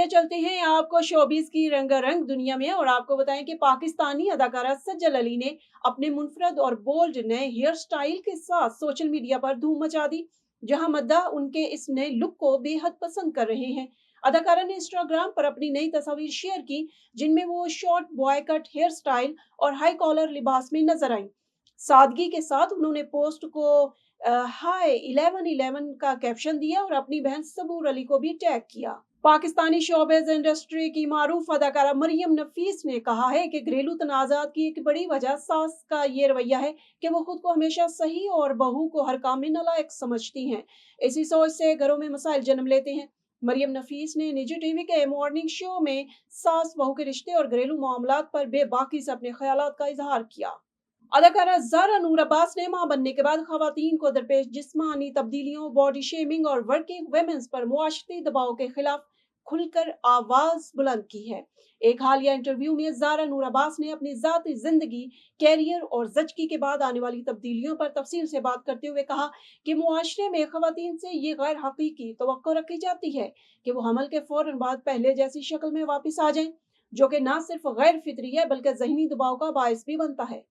चलते हैं आपको शोबिस की रंगारंग दुनिया में और आपको बताएं कि पाकिस्तानी अदाकारा सज्जल अली ने अपने मुनफरद और बोल्ड नए हेयर स्टाइल के साथ सोशल मीडिया पर धूम मचा दी, जहां मद्दाह उनके इस नए लुक को बेहद पसंद कर रहे हैं। अदाकारा ने इंस्टाग्राम पर अपनी नई तस्वीर शेयर की, जिनमें वो short boy cut hair style और हाई कॉलर लिबास में नजर आई। सादगी के साथ उन्होंने पोस्ट को हाय 1111 का कैप्शन दिया और अपनी बहन सबूर अली को भी टैग किया। पाकिस्तानी शोबिज़ इंडस्ट्री की मारूफ अदाकारा मरियम नफीस ने कहा है कि घरेलू तनाज़ात की एक बड़ी वजह सास का ये रवैया है कि वो खुद को हमेशा सही और बहू को हर काम में नालायक समझती हैं। इसी सोच से घरों में मसाइल जन्म लेते हैं। मरियम नफीस ने निजी टीवी के मॉर्निंग शो में सास बहू के रिश्ते और घरेलू मामलात पर बेबाकी से अपने ख्यालात का इजहार किया। अदाकारा ज़ारा नूर अब्बास ने मां बनने के बाद खवातीन को दरपेश जिस्मानी तब्दीलियों, बॉडी शेमिंग और वर्किंग वुमेन्स पर मुआशरती दबाव के खिलाफ खुलकर आवाज बुलंद की है। एक हालिया इंटरव्यू में ज़ारा नूर अब्बास ने अपनी ज़ाती जिंदगी, कैरियर और ज़चगी के बाद आने वाली तब्दीलियों पर तफसील से बात करते हुए कहा कि मुआशरे में खवातीन से ये गैर हकीकी तवक्को रखी जाती है कि वो हमल के फौरन बाद पहले जैसी शक्ल में वापस आ जाएं, जो कि ना सिर्फ गैर फितरी है बल्कि ज़हनी दबाव का बायस भी बनता है।